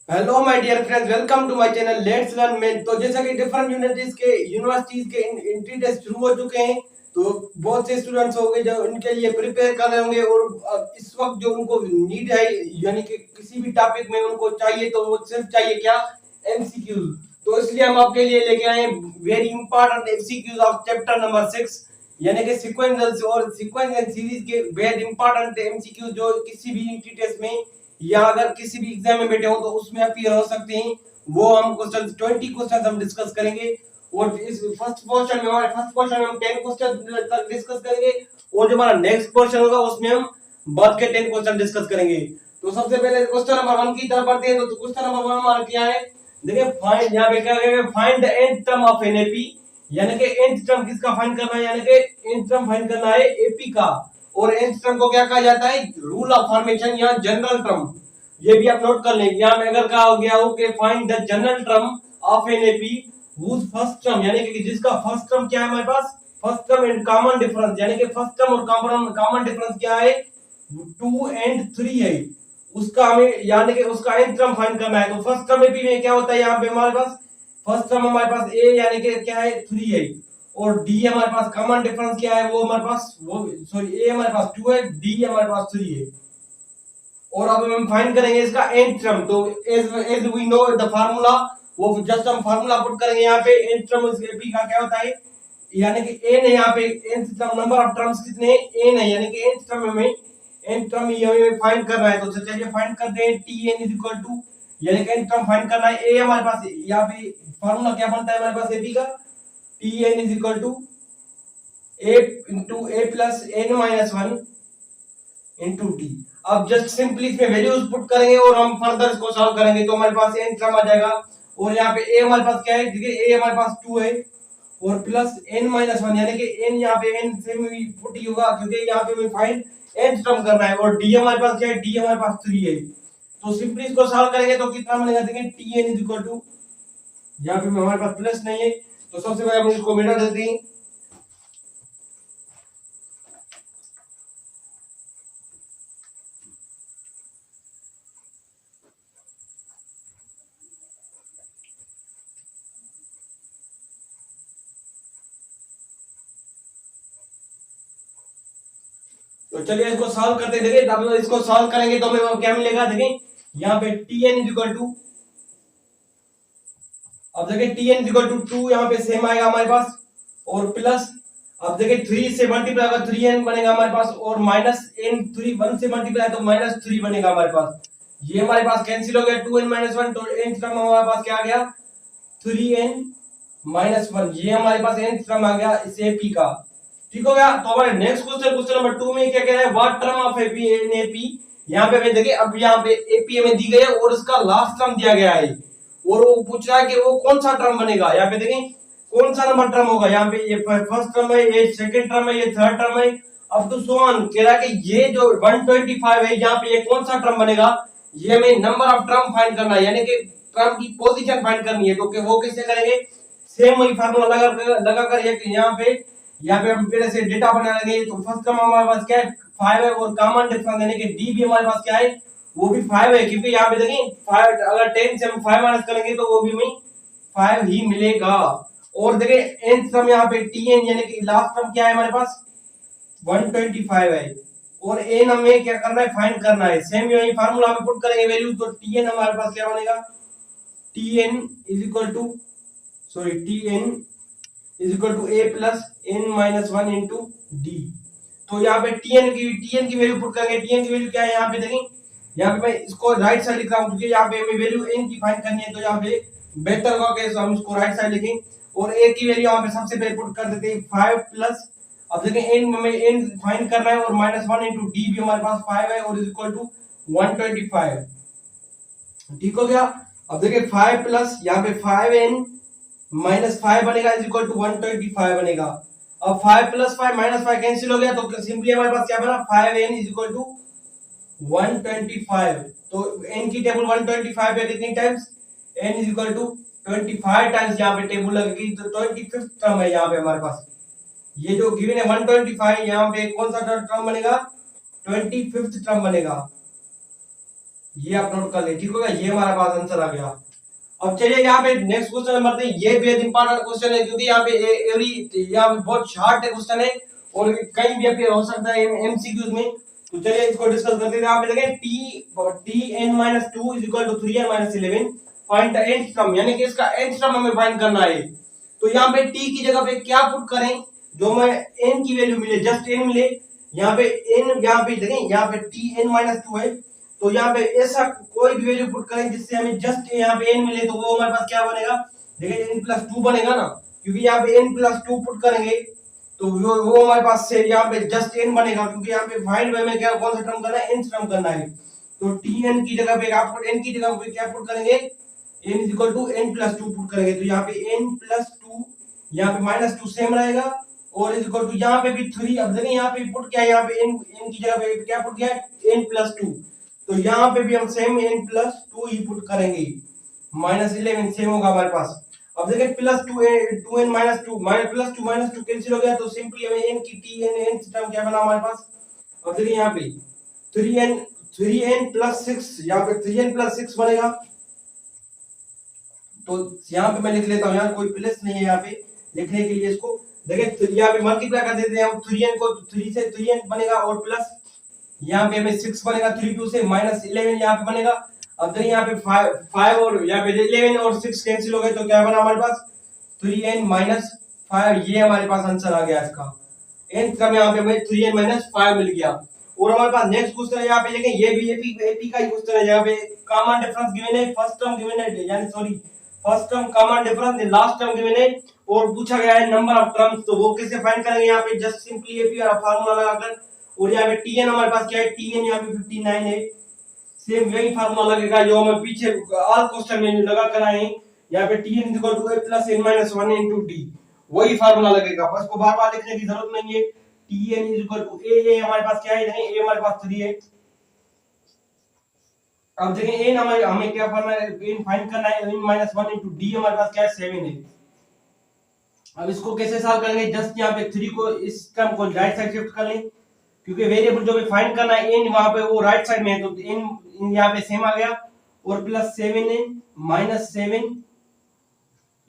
Hello my dear friends, welcome to my channel let's learn math. तो जैसा कि different universities के entry test शुरू हो चुके हैं, तो बहुत से स्टूडेंट्स हो गए जो उनके लिए प्रिपेयर कर रहे होंगे। और इस वक्त जो उनको नीड है, यानी कि किसी भी टॉपिक में उनको चाहिए, तो वो सिर्फ चाहिए क्या? एमसीक्यूज। तो इसलिए हम आपके लिए लेके आए very important MCQs of chapter number 6, यानी कि सीक्वेंस और सीक्वेंस एंड सीरीज के वेरी इंपॉर्टेंट एमसीक्यू जो किसी भी एंट्री टेस्ट में या अगर किसी भी एग्जाम में बैठे हो तो उसमें अपीयर हो सकते हैं। वो हम क्वेश्चन 20 क्वेश्चन हम डिस्कस करेंगे। और इस फर्स्ट क्वेश्चन में हम 10 क्वेश्चन तक डिस्कस करेंगे। और जो हमारा नेक्स्ट क्वेश्चन होगा उसमें हम बाद के 10 क्वेश्चन डिस्कस करेंगे। तो सबसे पहले क्वेश्चन नंबर 1 की तरफ बढ़ते हैं। तो क्वेश्चन नंबर 1 हमारा क्या है? देखिए, फाइंड, यहाँ पे क्या है, find the nth term of an AP, यानी कि nth टर्म किसका फाइंड करना है, यानी कि nth टर्म फाइंड करना है एपी का। और nth टर्म को क्या कहा जाता है? रूल ऑफ फॉर्मेशन या जनरल टर्म। ये भी आप नोट कर लेंगे। यहां में अगर कहा हो गया हो कि find the general term of an AP whose first term, यानी कि जिसका फर्स्ट टर्म क्या है हमारे पास? First term and common difference, यानी कि फर्स्ट टर्म और कॉमन डिफरेंस क्या है? 2 एंड 3 है। उसका हमें, यानी कि उसका nth टर्म फाइंड करना है। तो फर्स्ट टर्म एपी में क्या होता है? यहाँ पे हमारे पास फर्स्ट टर्म हमारे पास ए, यानी कि क्या है? 3 है। और डी हमारे पास कॉमन डिफरेंस क्या है? वो हमारे पास, वो सॉरी, ए हमारे पास 2 है, डी हमारे पास 3 है। और अब हम फाइंड करेंगे इसका nth टर्म। तो as as we know the formula, वो जस्ट हम फार्मूला पुट करेंगे यहाँ पे। nth टर्म इस एपी का क्या होता है? यानी कि n है यहाँ पे, nth term, number of terms कितने हैं? n है, यानी कि nth टर्म में nth टर्म ये हमें फाइंड करना है। तो चलिए फाइंड करते हैं। tn इज इक्वल टू, यानी कि nth टर्म फाइंड करना है। a हमारे पास यहाँ पे फार्मूला क्या बनता है हमारे पास एपी का? tn is equal to a into a plus n minus 1 into d। अब जस्ट सिंपली इसमें वैल्यूज पुट करेंगे और हम फर्दर इसको सॉल्व करेंगे। तो हमारे पास n टर्म आ जाएगा। और यहाँ पे a हमारे पास क्या है? देखिए, a हमारे पास 2 है और प्लस n माइनस 1, यानी कि n यहाँ पे n से भी पुट ही होगा क्योंकि यहाँ पे हमें फाइंड n टर्म करना है। और d हमारे पास क्या है? d हमारे पास 3 है। तो सिंपली इसको सॉल्व करेंगे तो कितना बनेगा? देखिए, tn इज इक्वल टू, यहाँ पे हमारे पास प्लस नहीं है तो सबसे पहले हम इसको मिटा देते हैं। तो चलिए इसको सॉल्व करते हैं। देखिए, अब इसको सॉल्व करेंगे तो हमें क्या मिलेगा? देखिए यहाँ पे tn इज इक्वल टू, अब देखिए tn इज इक्वल टू 2 यहाँ पे सेम आएगा हमारे पास। और प्लस, अब देखिए 3 से मल्टीप्लाई होगा 3n बनेगा हमारे पास। और माइनस n, 3 1 से मल्टीप्लाई तो माइनस 3 बनेगा हमारे पास। ये हमारे पास कैंसिल हो गया, 2n माइनस 1। तो n टर्म हमारे पास क्या आ गया? 3n minus 1। ये हमारे पास n टर्म आ गया इस एपी का। ठीक हो गया। तो हमारे नेक्स्ट क्वेश्चन, क्वेश्चन नंबर 2 में क्या कह रहा है? What term of AP in AP. यहाँ पे हमें देखिए, अब यहाँ पे एपी में दी गई है और उसका लास्ट टर्म दिया गया है। और वो पूछ रहा है कि वो कौन सा टर्म बनेगा। यहाँ पे देखें कौन सा नंबर टर्म होगा। यहाँ पे ये फर्स्ट टर्म है, ये सेकंड टर्म है, ये थर्ड टर्म है, अब तो सो ऑन। कह रहा है कि ये जो 125 है, यहाँ पे ये कौन सा टर्म बनेगा? ये हमें नंबर ऑफ टर्म फाइंड करना है, यानी कि टर्म की पोजीशन फाइंड करनी है। तो वो कैसे करेंगे? सेम वही फार्मूला लगा कर यहाँ पे हम पहले से डेटा बना लेंगे। तो फर्स्ट टर्म हमारे पास क्या है? 5 है। और कॉमन डिफरेंस यानी कि डी भी हमारे पास क्या है? वो भी 5 है, क्योंकि यहाँ पे देखिए 5, अगर 10 से हम 5 माइनस करेंगे तो वो भी हमें 5 ही मिलेगा। और देखिए nth टर्म यहाँ पे tn, यानी कि लास्ट टर्म क्या है हमारे पास? 125 है। और n हमें क्या करना है? फाइंड करना है। सेम यही फार्मूला में पुट करेंगे वैल्यू। तो tn हमारे पास क्या बनेगा? tn is equal to, sorry, tn is equal to a plus n minus 1 into d. तो यहाँ पे tn की वैल्यू पुट करेंगे। tn की वैल्यू क्या है? यहाँ पे देखें, यहाँ पे मैं इसको राइट साइड लिख रहा हूँ क्योंकि यहाँ पे हमें वैल्यू n की फाइंड करनी है। तो यहाँ पे बेहतर होगा कि हम इसको राइट साइड लिखें। और a की वैल्यू यहाँ पे सबसे पहले पुट कर देते हैं 5 प्लस, अब देखें n हमें n फाइंड करना है और माइनस 1 इंटू डी भी हमारे पास 5 है और इज इक्वल टू 125। ठीक हो गया। अब देखिए 5 प्लस यहाँ पे 5n माइनस 5 बनेगा इज इक्वल टू 125 बनेगा। अब 5 प्लस 5 माइनस 5 कैंसिल हो गया तो सिंपली हमारे पास क्या बना? 5n is equal to 125। तो n की टेबल 125 पे कितनी times? n is equal to 25 times यहाँ पे टेबल लगेगी। तो 25th टर्म है यहाँ पे हमारे पास। ये जो गिवन है 125, यहाँ पे कौन सा टर्म बनेगा? 25th टर्म बनेगा। ये आप नोट कर ले, ठीक हो गया, ये हमारा पास आंसर आ गया। अब चलिए यहाँ पे नेक्स्ट क्वेश्चन नंबर 3, ये बेहद इंपॉर्टेंट क्वेश्चन है क्योंकि यहाँ पे एवरी यहाँ पे बहुत शॉर्ट क्वेश्चन है और कहीं भी अपेयर हो सकता है एमसीक्यूज में। तो चलिए इसको डिस्कस करते हैं। यहाँ पे देखें tn-2 is equal to 3n-11 find the nth term, यानी कि इसका nth टर्म हमें फाइंड करना है। तो यहाँ पे t की जगह पे क्या पुट करें जो हमें n की वैल्यू मिले, जस्ट n मिले। यहाँ पे n, यहाँ पे देखें यहाँ पे tn-2 है, तो यहाँ पे ऐसा कोई भी वैल्यू पुट करें जिससे हमें जस्ट यहाँ पे n मिले, तो वो हमारे पास क्या बनेगा, देखिए n+2 बनेगा ना, क्योंकि यहाँ पे n+2 पुट करेंगे तो वो हमारे पास से यहाँ पे जस्ट n बनेगा, क्योंकि यहाँ पे फाइंड में क्या कौन सा टर्म करना है, nth टर्म करना है। तो tn की जगह पे आप n की जगह पे क्या पुट करेंगे, n n+2 पुट करेंगे, तो यहाँ पे n+2, यहाँ पे -2 सेम रहेगा और इज इक्वल टू यहाँ पे भी 3। अब देखिए यहाँ पे पुट किया, यहाँ पे n की जगह पे क्या पुट किया, n+2, तो यहाँ पे भी हम सेम n+2 ही पुट करेंगे, -11 सेम होगा हमारे पास। अब देखिए +2n-2 +2 कैंसिल हो गया, तो सिंपली हमें n की tn टर्म क्या बना हमारे पास। अब देखिए यहाँ पे 3n+6, यहाँ पे 3n+6 बनेगा, तो यहाँ पे मैं लिख लेता हूँ, यहाँ कोई प्लस नहीं है यहाँ पे लिखने के लिए। इसको देखिए यहाँ पे मल्टीप्लाई कर देते हैं हम 3n को, 3 से 3n बनेगा और प्लस यहाँ पे हमें 6 बनेगा, 3 2 से -11 यहाँ पे बनेगा। अब देखिए यहाँ पे 5 और यहाँ पे 11 और 6 कैंसिल हो गए, तो क्या बना हमारे पास 3n-5, ये हमारे पास आंसर आ गया इसका। n का यहाँ पे हमें 3n-5 मिल गया। और हमारे पास नेक्स्ट क्वेश्चन है, यहाँ पे देखें ये भी एपी का ही क्वेश्चन है, यहाँ पे कॉमन डिफरेंस गिवन है, फर्स्ट टर्म गिवन है, यानी sorry first term common difference है, लास्ट टर्म गिवन है और पूछा गया है नंबर ऑफ टर्म्स, तो वो कैसे फाइंड करेंगे, यहाँ पे जस्ट सिंपली एपी और फार्मूला लगाकर। और यहाँ पे tn हमारे पास क्या है, tn यहाँ पे 59 है, सेम वही फार्मूला लगेगा जो हम पीछे ऑल क्वेश्चन में लगा कर आए हैं। यहाँ पे tn = a + n-1 * d, वही फार्मूला लगेगा, बस को बार-बार लिखने की जरूरत नहीं है। tn = a हमारे पास क्या है, नहीं a हमारे पास 3 है। अब देखें n हमें क्या फाइंड करना है, n-1 * d हमारे पास क्या है, 7 है। अब इसको कैसे सॉल्व करेंगे, जस्ट यहाँ पे 3 को इस टर्म को राइट साइड शिफ्ट कर लें, क्योंकि वेरिएबल जो भी फाइंड करना है n वहां पे वो राइट साइड में है, तो n यहाँ पे सेम आ गया और +7n - 7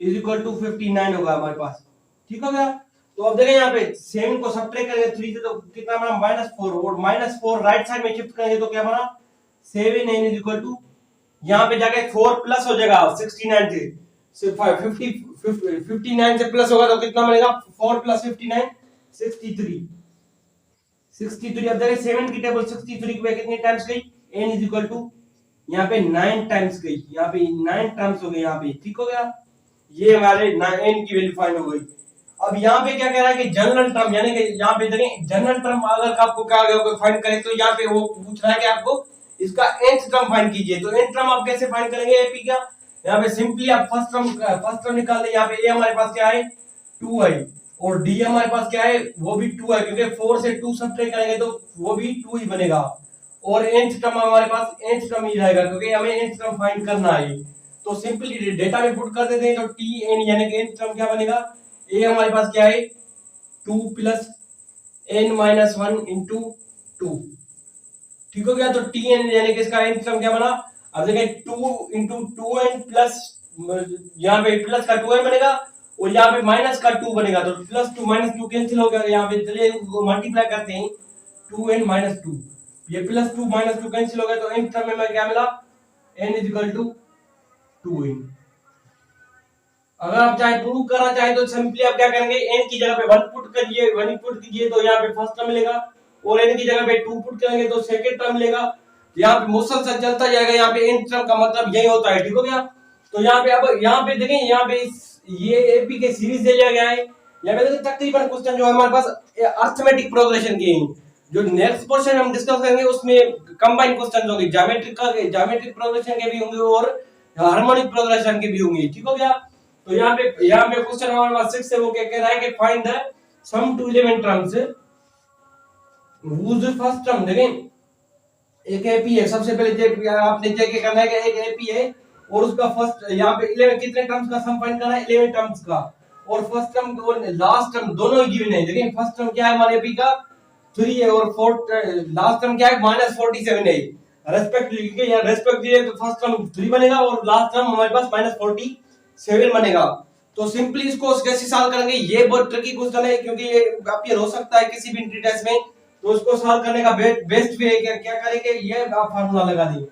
= 59 होगा हमारे पास, ठीक हो गया। तो अब देखें यहाँ पे 7 को सब्ट्रैक्ट करेंगे 3 से, तो कितना बना, -4, और -4 राइट साइड में शिफ्ट करेंगे तो क्या बना, 7n = यहाँ पे जाके 4 प्लस हो जाएगा 69 से 59 से प्लस होगा तो कितना बनेगा, 4 + 59 63। अब देखिए 7 की टेबल 63 पे कितने टाइम्स गई, n = यहाँ पे 9 टाइम्स गई, यहाँ पे 9 टाइम्स हो गए यहाँ पे, ठीक हो गया, ये हमारे n की वैल्यू फाइंड हो गई। अब यहाँ पे क्या कह रहा है कि जनरल टर्म, यानी कि यहाँ पे देखें जनरल टर्म अगर आपको कहा गया फाइंड करें, तो यहाँ पे वो पूछ रहा है कि आपको इसका nth टर्म फाइंड कीजिए। तो nth टर्म आप कैसे फाइंड करेंगे एपी का, यहाँ पे सिंपली आप फर्स्ट टर्म निकाल दें। यहाँ पे a हमारे पास क्या है, 2 है, और d हमारे पास क्या है, वो भी 2 है, क्योंकि 4 से 2 सब्ट्रैक्ट करेंगे तो वो भी 2 ही बनेगा। और nth टर्म हमारे पास nth टर्म ही रहेगा, क्योंकि हमें nth टर्म फाइंड करना है। तो सिंपली डेटा में पुट कर देते हैं, तो tn यानी कि nth टर्म क्या बनेगा, a हमारे पास क्या है 2 + n-1 * 2, ठीक हो गया। तो tn यानी कि इसका nth टर्म क्या बना, अब देखें 2 * 2n प्लस, यहाँ पे प्लस का 2n बनेगा और यहाँ पे माइनस का 2 बनेगा, तो +2 - 2 कैंसिल हो गया। यहाँ पे चलिए इनको मल्टीप्लाई करते हैं, 2n - 2, ये +2 - 2 कैंसिल हो गया, तो nth टर्म में क्या मिला, n = 2n। अगर आप चाहे प्रूव करना चाहे तो सिंपली आप क्या करेंगे, n की जगह पे 1 पुट करिए, 1 पुट कीजिए तो यहाँ पे फर्स्ट टर्म मिलेगा, और n की जगह पे 2 पुट करेंगे तो सेकंड टर्म मिलेगा। यहाँ पे मुसलसल चलता जाएगा, यहाँ पे n टर्म का मतलब यही होता है, ठीक हो गया। तो यहाँ पे अब यहाँ पे देखें, यहाँ पे ये एपी के सीरीज दे लिया गया है। यहाँ पे देखिए तकरीबन क्वेश्चन जो हमारे पास अरिथमेटिक प्रोग्रेशन के हैं, जो नेक्स्ट पोर्शन हम डिस्कस करेंगे उसमें कंबाइन क्वेश्चन होंगे, ज्योमेट्रिक प्रोग्रेशन के भी होंगे और हार्मोनिक प्रोग्रेशन के भी होंगे, ठीक हो गया। तो यहाँ पे क्वेश्चन हमारे पास 6 है, वो क्या कह रहा है कि find the sum to 11 terms whose first term, देखें एक एपी है, सबसे पहले आपने चेक करना है कि एक एपी है और उसका फर्स्ट यहाँ पे 11 कितने टर्म्स का सम फाइंड करना है, 11 टर्म्स का, और फर्स्ट टर्म और लास्ट टर्म दोनों ही गिवन है। देखें फर्स्ट टर्म क्या है हमारे एपी का 3 है और फोर्थ लास्ट टर्म क्या है -47 है, रेस्पेक्टिवली, क्योंकि यहाँ रेस्पेक्टिवली है तो फर्स्ट टर्म 3 बनेगा और लास्ट टर्म हमारे पास -47 बनेगा। तो सिंपली इसको कैसे सॉल्व करेंगे, ये बहुत ट्रिकी क्वेश्चन है क्योंकि ये अपियर हो सकता है किसी भी एंट्री टेस्ट में। तो उसको सॉल्व करने का बेस्ट वे है क्या करेंगे, ये आप फार्मूला लगा देंगे।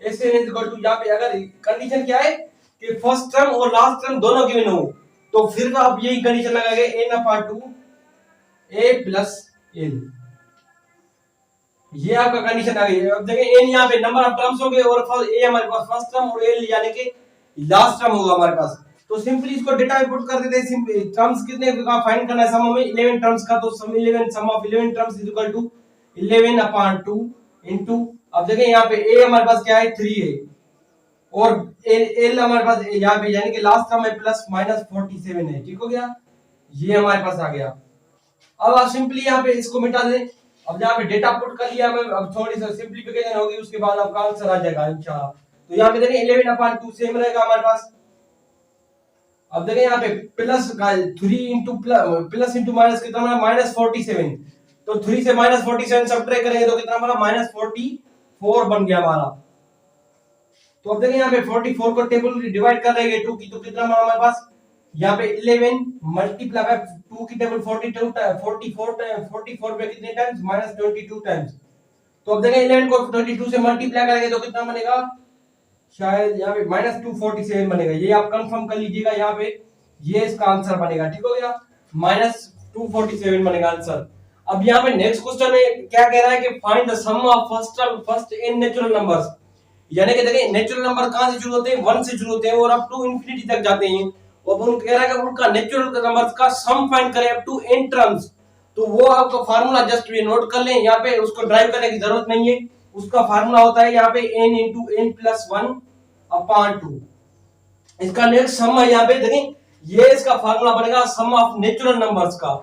ऐसे इक्वल टू, यहाँ पे अगर कंडीशन क्या है कि फर्स्ट टर्म और लास्ट टर्म दोनों गिवन हो, तो फिर आप यही कंडीशन लगाएंगे n/2 a प्लस l। ये आपका कंडीशन आ गई है। अब देखिए n यहाँ पे नंबर ऑफ टर्म्स हो गए और a हमारे पास फर्स्ट टर्म और l यानी कि लास्ट टर्म होगा हमारे पास। तो सिंपली इसको डेटा में पुट कर देते हैं। सिंपली टर्म्स कितने का फाइंड करना है, सम में 11 टर्म्स का, तो sum 11 sum of 11 terms is equal to 11/2 into, अब देखिए यहाँ पे a हमारे पास क्या है 3 है और l हमारे पास यहाँ पे यानी कि लास्ट टर्म है प्लस -47 है। ठीक हो गया, ये हमारे पास आ गया। अब आप सिंपली यहाँ पे इसको मिटा दें। अब यहाँ पे डेटा पुट कर लिया मैं, अब थोड़ी सी सिंपलीफिकेशन होगी उसके बाद आपका आंसर आ जाएगा इंशाल्लाह। तो यहाँ पे देखिए 11/2 सेम रहेगा हमारे पास। अब देखिए यहाँ पे प्लस का 3 इंटू प्लस इंटू माइनस कितना बना -47। तो 3 से -47 सब्ट्रैक्ट करेंगे तो कितना बना -44 बन गया हमारा। तो अब देखिए यहाँ पे 44 को टेबल डिवाइड कर रहे हैं 2 की, तो कितना बना हमारे पास यहाँ पे 11 मल्टीप्लाई बाय 2 की टेबल 44 पे कितने टाइम्स -22 टाइम्स। तो अब देखें 11 को 22 से मल्टीप्लाई करेंगे तो कितना बनेगा, शायद यहाँ पे -247 बनेगा। ये आप कंफर्म कर लीजिएगा यहाँ पे, ये इसका आंसर बनेगा। ठीक हो गया, -247 बनेगा आंसर। अब यहाँ पे नेक्स्ट क्वेश्चन में क्या कह रहा है कि find the sum of first n natural numbers. यानी कि देखिए नेचुरल नंबर कहां से शुरू होते हैं, 1 से शुरू होते हैं और अप टू इंफिनिटी तक जाते हैं। और उन कह रहा है कि उनका नेचुरल नंबर्स का सम फाइंड करें अप टू n टर्म्स। तो वो आपका फार्मूला जस्ट ये नोट कर लें, यहाँ पे उसको ड्राइव करने की जरूरत नहीं है। उसका फार्मूला होता है यहाँ पे n इंटू n प्लस 1/2। इसका नेक्स्ट सम है यहाँ पे देखें, ये इसका फार्मूला बनेगा सम ऑफ नेचुरल नंबर्स का,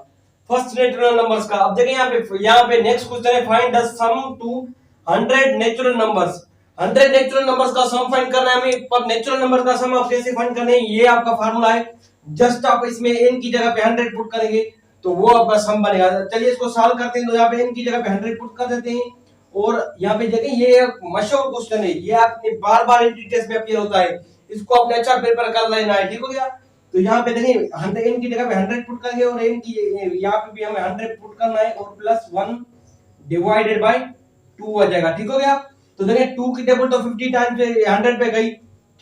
फर्स्ट नेचुरल नंबर्स का। अब देखें यहाँ पे नेक्स्ट क्वेश्चन है find the sum to 100 natural numbers. 100 natural numbers का सम फाइंड करना है हमें, पर नेचुरल नंबर का सम आप कैसे फाइंड करने हैं, ये आपका फार्मूला है। जस्ट आप इसमें n की जगह पे 100 पुट करेंगे तो वो आपका सम बनेगा। चलिए इसको सॉल्व करते हैं। तो यहाँ पे n की जगह पे 100 पुट कर देते हैं और यहाँ पे देखें ये मशहूर क्वेश्चन है, ये आपने बार-बार एंट्री टेस्ट में अपीयर होता है, इसको आपने अच्छा प्रिपेयर कर लेना है। ठीक हो गया, तो यहाँ पे देखिए 100 n की जगह पे 100 पुट करेंगे और n की यहाँ पे भी हमें 100 पुट करना है और प्लस 1 डिवाइडेड बाय 2 आ जाएगा। ठीक हो गया, तो देखिए 2 की टेबल तो 50 टाइम्स 100 पे गई।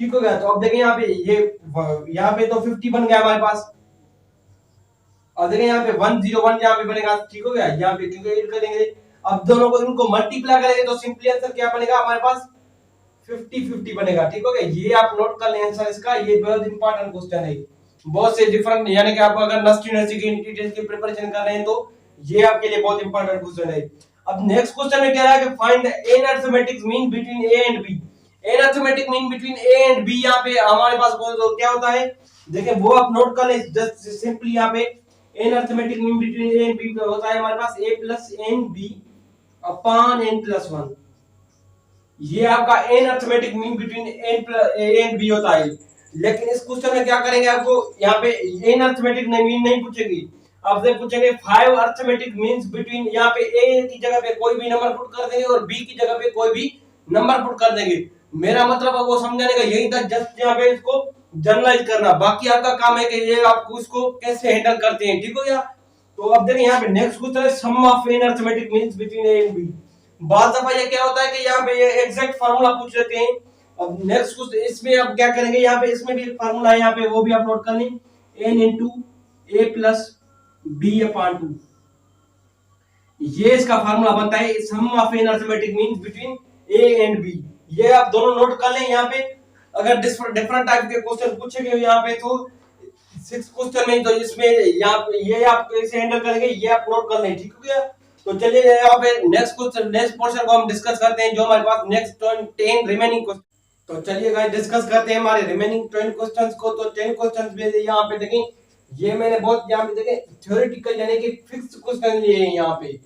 ठीक हो गया, तो अब देखिए यहाँ पे ये यहाँ पे तो 50 बन गया हमारे पास। और देखिए यहाँ पे 101 यहाँ पे बनेगा। ठीक हो गया, यहाँ पे क्योंकि ऐड करेंगे, अब दोनों को इनको मल्टीप्लाई करेंगे तो सिंपली आंसर क्या बनेगा हमारे पास 50-50 बनेगा। ठीक हो गया, ये आप नोट कर लें आंसर इसका, ये बहुत इंपॉर्टेंट क्वेश्चन है। बहुत से डिफरेंट, यानी कि आप अगर नस्ट यूनिवर्सिटी की इंटीग्रेशन की प्रिपरेशन कर रहे हैं तो ये आपके लिए बहुत इंपॉर्टेंट क्वेश्चन है। अब नेक्स्ट क्वेश्चन में कह रहा है कि find the n arithmetic mean between a and b। n arithmetic mean between a and b यहाँ पे हमारे पास तो क्या होता है, देखिए वो आप नोट कर लें। जस्ट सिंपली यहाँ पे n arithmetic mean between a and b होता है हमारे पास a plus nb upon n plus 1। ये आपका n arithmetic mean between a and b होता है। लेकिन इस क्वेश्चन में क्या करेंगे, आपको यहाँ पे n अरिथमेटिक मीन नहीं पूछेगी, आपसे पूछेंगे 5 अरिथमेटिक मीन्स बिटवीन। यहाँ पे a की जगह पे कोई भी नंबर पुट कर देंगे और b की जगह पे कोई भी नंबर पुट कर देंगे। मेरा मतलब है वो समझाने का यही था, जस्ट यहाँ पे इसको जनरलाइज करना, बाकी आपका काम है कि ये आपको इसको कैसे हैंडल करते हैं। ठीक हो गया, तो अब देखिए यहाँ पे नेक्स्ट क्वेश्चन है sum of n arithmetic means between a and b। बात दफा ये क्या होता है कि यहाँ पे ये एग्जैक्ट फार्मूला पूछ लेते हैं। अब नेक्स्ट क्वेश्चन इसमें अब क्या करेंगे, यहाँ पे इसमें भी एक फार्मूला है, यहाँ पे वो भी आप नोट कर लें n into a plus b/2। ये इसका फार्मूला बनता है sum of n arithmetic means between a and b। ये आप दोनों नोट कर लें। यहाँ पे अगर डिफरेंट टाइप के क्वेश्चन पूछे गए यहाँ पे तो 6 क्वेश्चन में, तो इसमें यहाँ पे ये आप कैसे हैंडल करेंगे ये आप नोट कर लें। ठीक हो गया, तो चलिए यहाँ पे नेक्स्ट क्वेश्चन नेक्स्ट पोर्शन को हम डिस्कस करते हैं, जो हमारे पास नेक्स्ट 10 रिमेनिंग क्वेश्चन। तो चलिए गाइस डिस्कस करते हैं हमारे रिमेनिंग 10 क्वेश्चंस को। तो 10 क्वेश्चंस में यहाँ पे देखें, ये मैंने बहुत यहाँ पे देखें थ्योरेटिकल यानी कि फिक्स्ड क्वेश्चन लिए हैं। यहाँ पे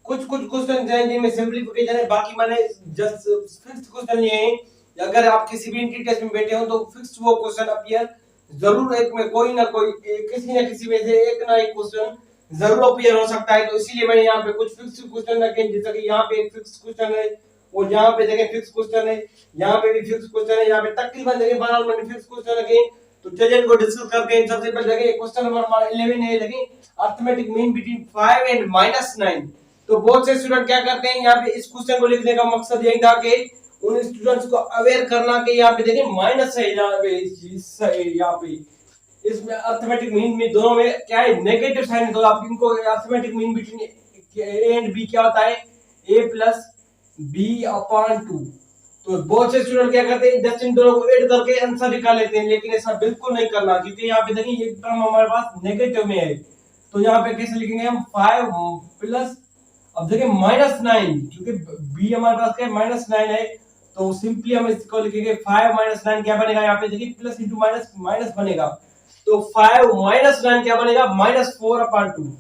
कुछ क्वेश्चन हैं जिनमें सिंपलीफिकेशन है, बाकी मैंने जस्ट फिक्स्ड क्वेश्चन लिए हैं। अगर आप किसी भी एंट्री टेस्ट में बैठे हो तो फिक्स्ड वो क्वेश्चन अपीयर जरूर, एक में कोई ना कोई किसी न किसी में से एक ना एक क्वेश्चन जरूर अपीयर हो सकता है। तो इसीलिए मैंने यहाँ पे कुछ फिक्स्ड क्वेश्चन रखे, जैसा कि यहाँ पे एक फिक्स्ड क्वेश्चन है और यहाँ पे देखें फिक्स क्वेश्चन है, यहाँ पे भी फिक्स क्वेश्चन है, यहाँ पे तकरीबन देखें 12 मिनट फिक्स क्वेश्चन लगे। तो चलिए इनको डिस्कस करते हैं। सबसे पहले देखें क्वेश्चन नंबर हमारा 11 है, देखें अरिथमेटिक मीन बिटवीन 5 एंड -9। तो बहुत से स्टूडेंट क्या करते हैं, यहाँ पे इस क्वेश्चन को लिखने का मकसद यही था कि उन स्टूडेंट्स को अवेयर करना कि यहाँ पे देखें माइनस है, यहाँ पे इसमें अरिथमेटिक मीन में दोनों में क्या है, नेगेटिव साइन है। तो आप इनको arithmetic mean between a and b क्या होता है, a प्लस बी अपॉन 2। तो बहुत से स्टूडेंट क्या करते हैं, जस्ट इन दोनों को ऐड करके आंसर निकाल लेते हैं, लेकिन ऐसा बिल्कुल नहीं करना, क्योंकि यहाँ पे देखिए ये टर्म हमारे पास नेगेटिव में है। तो यहाँ पे कैसे लिखेंगे हम, 5 प्लस, अब देखिए -9, क्योंकि b हमारे पास क्या है -9 है, तो सिंपली हम इसको लिखेंगे 5 -9 क्या बनेगा, यहाँ पे देखिए प्लस इंटू माइनस माइनस बनेगा। तो 5 -9 क्या बनेगा, -4/2।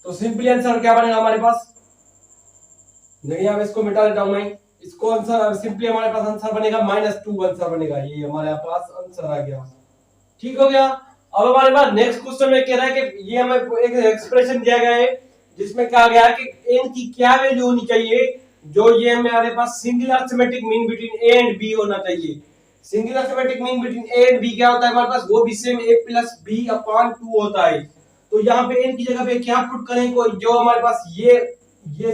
तो सिंपली आंसर क्या बनेगा हमारे पास, देखिए अब इसको मिटा देता हूं मैं, इसको आंसर सिंपली हमारे पास आंसर बनेगा -2 आंसर बनेगा, ये हमारे पास आंसर आ गया। ठीक हो गया। अब हमारे पास नेक्स्ट क्वेश्चन में कह रहा है कि ये हमें एक एक्सप्रेशन दिया गया है जिसमें कहा गया है कि n की क्या वैल्यू होनी चाहिए, जो ये हमारे पास single arithmetic mean between a and b होना चाहिए। Single arithmetic mean between a and b क्या होता है हमारे पास, वो भी same a plus b upon 2 होता है। तो यहाँ पे n की जगह पे क्या पुट करें, कोई जो हमारे पास ये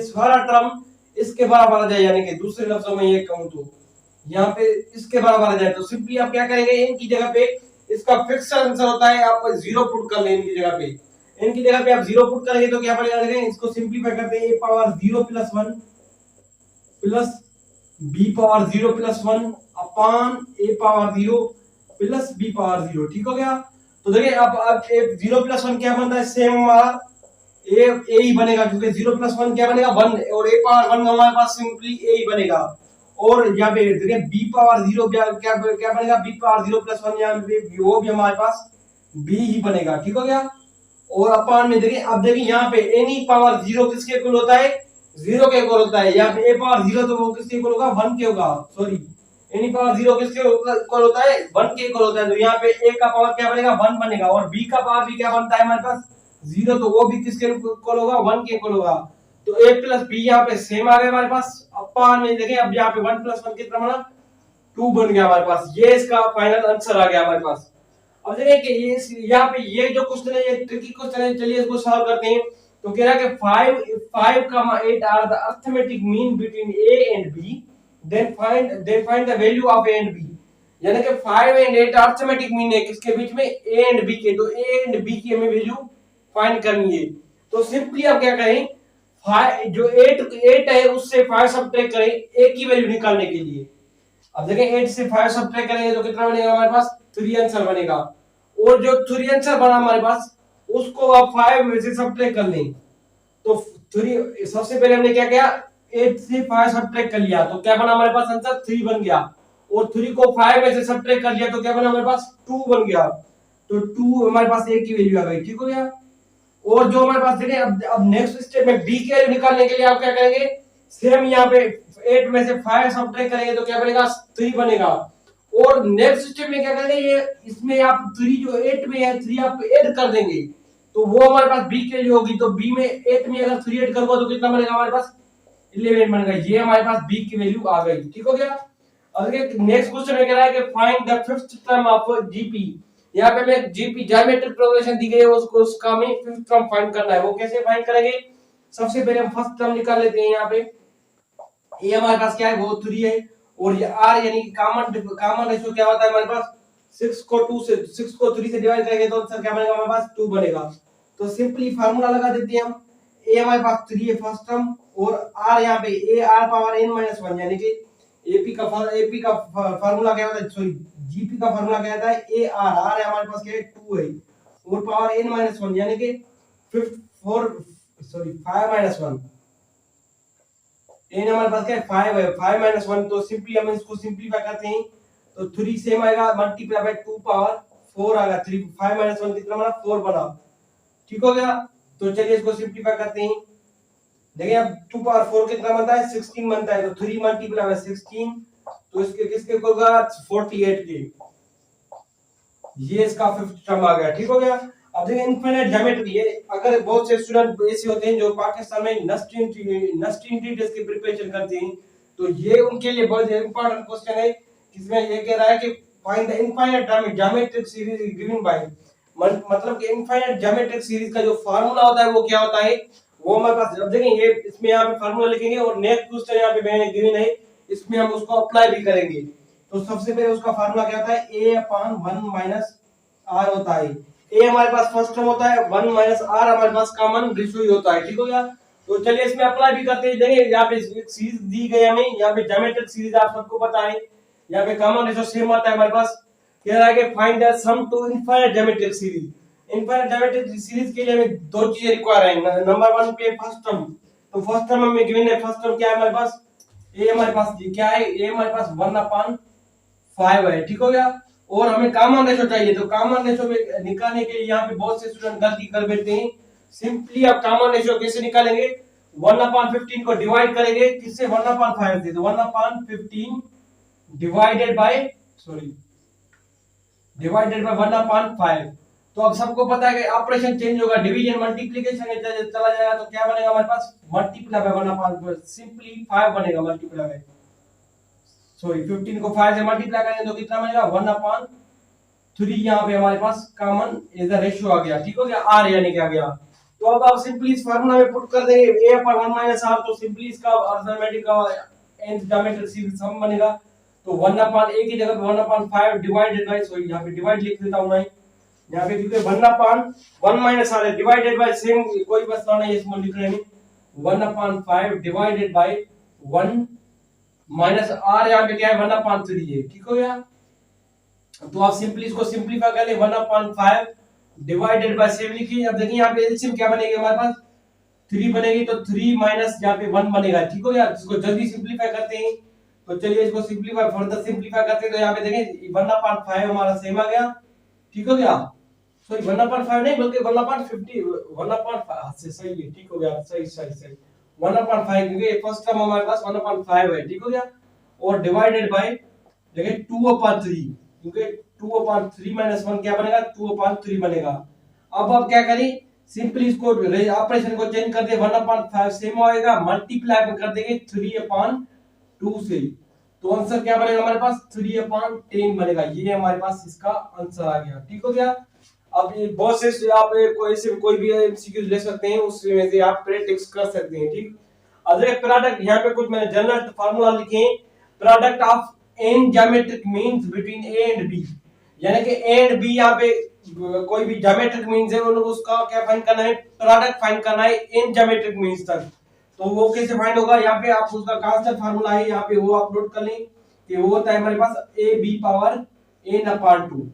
सारा टर्म इसके बराबर आ जाए, यानी कि दूसरे लफ्जों में ये कहूं तो यहाँ पे इसके बराबर आ जाए। तो सिंपली आप क्या करेंगे, n की जगह पे इसका फिक्स आंसर होता है, आप 0 पुट कर लें n की जगह पे। n की जगह पे आप 0 पुट करेंगे तो क्या बनेगा, देखें इसको सिंपलीफाई करते हैं, a power 0 plus 1 plus b power 0 plus 1 upon a power 0 plus b power 0। ठीक हो गया। तो देखिए अब 0 प्लस 1 क्या बनता है, सेम हमारा a ही बनेगा, क्योंकि 0 प्लस 1 क्या बनेगा 1, और a पावर 1 हमारे पास सिंपली a ही बनेगा। और यहाँ पे देखिए b पावर 0 क्या बनेगा, b पावर 0 प्लस 1, यहाँ पे वो भी हमारे पास b ही बनेगा। ठीक हो गया। और अपॉन में देखिए, अब देखिए यहाँ पे एनी पावर 0 किसके इक्वल होता है, 0 के इक्वल होता है। यहाँ पे a पावर 0 तो वो किसके इक्वल होगा, 1 के होगा, सॉरी एनी पावर 0 किसके इक्वल होता है, 1 के इक्वल होता है। तो यहाँ पे a का पावर क्या बनेगा, 1 बनेगा, और b का पावर भी क्या बनता है हमारे पास 0, तो वो भी किसके इक्वल होगा, 1 के इक्वल होगा। तो a प्लस b यहाँ पे सेम आ गया हमारे पास। अपॉन में देखिए अब यहाँ पे 1 प्लस 1 कितना बना, 2 बन गया हमारे पास। ये इसका फाइनल आंसर आ गया हमारे पास। अब देखिए कि ये यहाँ पे ये जो क्वेश्चन है ये ट्रिकी क्वेश्चन है, चलिए इसको सॉल्व करते हैं। तो कह रहा है कि 5 8 are the arithmetic mean between a and b, then find the value of a and b। यानी कि 5 एंड 8 अरिथमेटिक मीन है किसके बीच में, a एंड b के। तो a एंड b की हमें वैल्यू फाइंड करनी है। तो सिंपली आप क्या करें, 5 जो 8 है उससे 5 सब्ट्रैक्ट करें a की वैल्यू निकालने के लिए। अब देखें 8 से 5 सब्ट्रैक्ट करेंगे तो कितना बनेगा हमारे पास, 3 आंसर बनेगा। और जो 3 आंसर बना हमारे पास उसको आप 5 में से सब्ट्रैक्ट कर लें। तो 3 सबसे पहले हमने क्या किया, 8 से 5 सब्ट्रैक्ट कर लिया, तो क्या बना हमारे पास आंसर 3 बन गया। और 3 को 5 में से सब्ट्रैक्ट कर लिया तो क्या बना हमारे पास 2 बन गया। तो 2 हमारे पास a की वैल्यू आ गई। ठीक हो गया। और जो हमारे पास देखें अब नेक्स्ट स्टेप में b की वैल्यू निकालने के लिए आप क्या करेंगे, सेम यहाँ पे 8 में से 5 सब्ट्रैक्ट करेंगे तो क्या बनेगा, 3 बनेगा। और नेक्स्ट स्टेप में क्या करेंगे, ये इसमें आप 3 जो 8 में है 3 आप ऐड कर देंगे, तो वो हमारे पास b के लिए होगी। तो b में 8 में अगर 3 ऐड करोगे तो कितना बनेगा हमारे पास, 11 बनेगा। ये हमारे पास b की वैल्यू आ गई। ठीक हो गया। अब नेक्स्ट क्वेश्चन में कह रहा है कि find the fifth term of GP. यहाँ पे हमें जीपी ज्योमेट्रिक प्रोग्रेशन दी गई है, उसको उसका हमें फिफ्थ टर्म फाइंड करना है। वो कैसे फाइंड करेंगे, सबसे पहले हम फर्स्ट टर्म निकाल लेते हैं। यहाँ पे ये हमारे पास क्या है, वो 3 है, और ये r यानी कि कॉमन रेशियो क्या होता है हमारे पास, 6 को 3 से डिवाइड करेंगे तो आंसर क्या बनेगा हमारे पास, 2 बनेगा। तो सिंपली फार्मूला लगा देते हैं हम। a हमारे पास 3 है फर्स्ट टर्म, और r यहाँ पे a r पावर n-1, यानी कि AP का फार्मूला क्या होता है, सॉरी GP का फार्मूला क्या होता है, r हमारे पास क्या है 2 है, और पावर n-1 यानी कि 5-1, n हमारे पास क्या है 5 है, 5-1। तो सिंपली हम इसको सिंपलीफाई करते हैं तो 3 सेम आएगा, मल्टीप्लाई बाय 2 पावर 4 आएगा। 5-1 कितना बना, 4 बना। ठीक हो गया। तो चलिए इसको सिंपलीफाई करते हैं। देखिए अब 2 पावर 4 कितना बनता है, 16 बनता है। तो 3 मल्टीप्लाई बाय 16, तो इसके किसके होगा, 48 के। ये इसका फिफ्थ टर्म आ गया। ठीक हो गया। अब देखिए इनफाइनाइट ज्योमेट्री है, अगर बहुत से स्टूडेंट ऐसे होते हैं जो पाकिस्तान में नस्टी इंटीग्रल्स की प्रिपरेशन करते हैं, तो ये उनके लिए बहुत इंपॉर्टेंट क्वेश्चन है, जिसमें ये कह रहा है कि find the infinite geometric series given by, मतलब कि इनफाइनाइट ज्योमेट्रिक सीरीज का जो फार्मूला होता है वो क्या होता है, वो हमारे पास। अब देखें ये इसमें यहाँ पे फार्मूला लिखेंगे और नेक्स्ट क्वेश्चन यहाँ पे मैंने गिवन है, इसमें हम उसको अप्लाई भी करेंगे। तो सबसे पहले उसका फार्मूला क्या होता है, a अपॉन 1 माइनस r होता है। a हमारे पास फर्स्ट टर्म होता है, 1 माइनस r हमारे पास कॉमन रेशियो ही होता है, ठीक हो गया। तो चलिए इसमें अप्लाई भी करते हैं। देखिए यहाँ पे सीरीज दी गई हमें, यहाँ पे ज्योमेट्रिक सीरीज आप सबको पता है, यहाँ पे कॉमन रेशियो सेम आता है हमारे पास। कह रहा है कि find the sum to infinite geometric series. Infinite geometric series के लिए हमें दो चीजें रिक्वायर है। नंबर 1 पे फर्स्ट टर्म, तो फर्स्ट टर्म हमें गिवन है, फर्स्ट टर्म क्या है हमारे पास, a हमारे पास क्या है, a हमारे पास 1 अपॉन 5 है, ठीक हो गया। और हमें कॉमन रेशो चाहिए, तो कॉमन रेशो में निकालने के लिए यहाँ पे बहुत से स्टूडेंट गलती कर बैठते हैं। सिंपली आप कॉमन रेशो कैसे निकालेंगे, 1/15 को डिवाइड करेंगे किससे, 1/5 से, तो 1/15 डिवाइडेड बाय डिवाइडेड बाय 1/5। तो अब सबको पता है कि ऑपरेशन चेंज होगा, डिवीजन मल्टीप्लिकेशन में चला जाएगा, तो क्या बनेगा हमारे पास, मल्टीप्लाई बाय 1/5, सिंपली 5 बनेगा मल्टीप्लाई बाय, 15 को 5 से मल्टीप्लाई करेंगे तो कितना बनेगा, 1/3। यहाँ पे हमारे पास कॉमन एज अ रेशियो आ गया, ठीक हो गया, r यानी कि आ गया। तो अब आप सिंपली इस फार्मूला में पुट कर देंगे a पर 1 माइनस r, तो सिंपली इसका अरिथमेटिक का nth ज्योमेट्रिक सीरीज सम बनेगा। तो 1/a की जगह पे 1/5 डिवाइडेड बाय, सॉरी यहाँ पे डिवाइड लिख देता हूं मैं, यहाँ पे क्योंकि 1/1 माइनस r है, डिवाइडेड बाय सेम कोई मसला नहीं है इसमें लिखने में, 1/5 डिवाइडेड बाय 1 माइनस r, यहाँ पे क्या है 1/3 है, ठीक हो गया। तो आप सिंपली इसको सिंपलीफाई कर ले, 1/5 डिवाइडेड बाय 7 लिखिए। अब देखिए यहाँ पे एलसीएम क्या बनेगी हमारे पास, 3 बनेगी, तो 3 माइनस यहाँ पे 1 बनेगा, ठीक हो गया। इसको जल्दी सिंपलीफाई करते हैं, तो चलिए इसको सिंपलीफाई फर्दर सिंपलीफाई करते हैं। तो यहाँ पे देखें 1/5 हमारा सेम आ गया, ठीक हो गया, सॉरी 1/5 नहीं बल्कि 1/50, 1/5 से सही है, ठीक हो गया, सही सही सही 1/5, क्योंकि फर्स्ट टर्म हमारे पास 1/5 है, ठीक हो गया। और डिवाइडेड बाय देखिए 2/3, क्योंकि 2/3 माइनस 1 क्या बनेगा, 2/3 बनेगा। अब आप क्या करें, सिंपली इसको ऑपरेशन को चेंज कर दे, 1/5 सेम आएगा, मल्टीप्लाई कर देंगे 3/2 से, तो आंसर क्या बनेगा हमारे पास, 3/10 बनेगा। ये हमारे पास इसका आंसर आ गया, ठीक हो गया। अब ये बहुत से आप कोई भी एमसीक्यू ले सकते हैं, उसमें से आप प्रैक्टिस कर सकते हैं, ठीक। अगर प्रोडक्ट यहाँ पे कुछ मैंने जनरल फार्मूला लिखे हैं, product of n geometric means between a and b, यानी कि ए एंड बी यहाँ पे कोई भी ज्योमेट्रिक मीन्स है, उसका क्या फाइंड करना है, प्रोडक्ट फाइंड करना है एन ज्योमेट्रिक मीन्स तक। तो वो कैसे फाइंड होगा, यहाँ पे आप उसका कांस्टेंट फार्मूला है, यहाँ पे वो अपलोड कर लें कि वो होता है हमारे पास ए बी पावर n/2।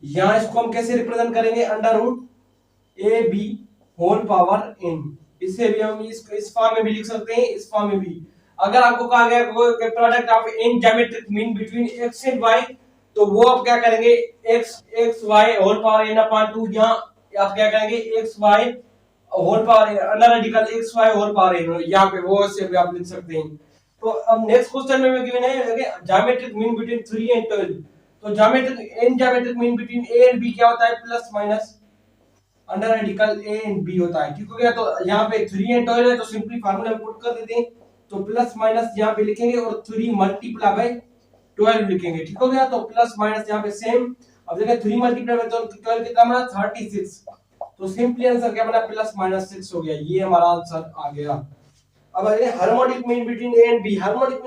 यहाँ इसको हम कैसे रिप्रेजेंट करेंगे, under root a b whole power n। इससे भी हम इस फॉर्म में भी लिख सकते हैं, इस फॉर्म में भी। अगर आपको कहा गया कि product of n geometric mean between x and y, तो वो आप क्या करेंगे, x y whole power n/2, यहाँ आप क्या करेंगे x y whole power under radical x y whole power n, यहाँ पे वो से भी आप लिख सकते हैं। तो अब नेक्स्ट क्वेश्चन में गिवन है ज्योमेट्रिक मीन बिटवीन 3 एंड 12। तो geometric mean between a and b क्या होता है, plus minus under radical a and b होता है, ठीक हो गया। तो यहाँ पे 3 एंड 12 है, तो सिंपली फार्मूला में पुट कर देते हैं, तो प्लस माइनस यहाँ पे लिखेंगे और 3 मल्टीप्लाई बाय 12 लिखेंगे, ठीक हो गया। तो प्लस माइनस यहाँ पे सेम। अब देखिए 3 मल्टीप्लाई बाय 12 कितना बना, 36। तो सिंपली आंसर क्या बना, प्लस माइनस 6 हो गया, ये हमारा आंसर आ गया। अब harmonic mean between a and b, harmonic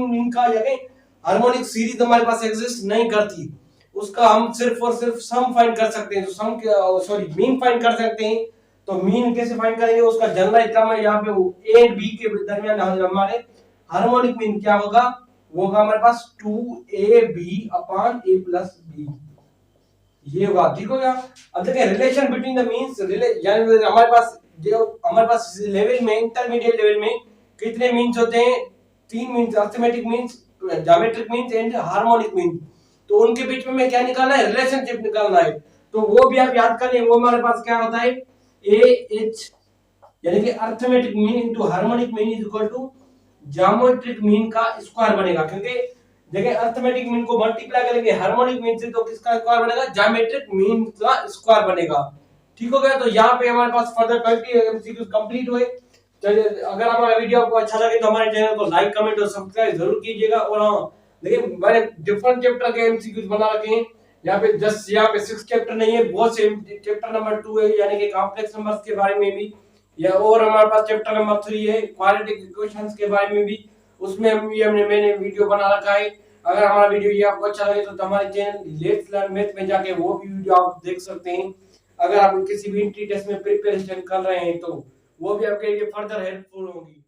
mean का यानी हार्मोनिक सीरीज हमारे पास एग्जिस्ट नहीं करती, उसका हम सिर्फ और सिर्फ सम फाइंड कर सकते हैं, तो सम सॉरी मीन फाइंड कर सकते हैं। तो मीन कैसे फाइंड करेंगे, उसका जनरल टर्म है यहाँ पे ए एंड बी के दरमियान हमारे हार्मोनिक मीन क्या होगा, वो होगा हमारे पास 2ab upon a plus b, ये होगा, ठीक हो गया। अब देखिए रिलेशन बिटवीन द मीन्स, यानी हमारे पास लेवल में, इंटरमीडिएट लेवल में कितने मीन्स होते हैं, 3 means, arithmetic means, geometric means and harmonic means. तो उनके बीच में क्या निकालना है, रिलेशनशिप निकालना है। तो वो भी आप याद कर लें, वो हमारे पास क्या होता है, AH यानी कि arithmetic mean into harmonic mean is equal to geometric mean का स्क्वायर बनेगा, क्योंकि देखिए अर्थमेटिक मीन को मल्टीप्लाई करेंगे हार्मोनिक मीन से तो किसका स्क्वायर बनेगा, ज्योमेट्रिक मीन का स्क्वायर बनेगा। ठीक हो गया। तो यहाँ पे हमारे पास फर्दर 20 एमसीक्यू कंप्लीट हुए। चलिए अगर हमारा वीडियो आपको अच्छा लगे तो हमारे चैनल को लाइक कमेंट और सब्सक्राइब जरूर कीजिएगा। और हाँ देखिए मैंने डिफरेंट चैप्टर के एमसीक्यूज बना रखे हैं। यहाँ पे जस्ट यहाँ पे 6 चैप्टर नहीं है, बहुत से चैप्टर नंबर 2 है यानी कि कॉम्प्लेक्स नंबर्स के बारे में भी, या और हमारे पास चैप्टर नंबर 3 है क्वाड्रेटिक इक्वेशंस के बारे में भी, उसमें मैंने वीडियो बना रखा है। अगर हमारा वीडियो ये आपको अच्छा लगे तो हमारे चैनल लेट्स लर्न मैथ में जाके वो भी वीडियो आप देख सकते हैं। अगर आप किसी भी एंट्री टेस्ट में प्रिपरेशन कर रहे हैं तो वो भी आपके लिए फर्दर हेल्पफुल होगी।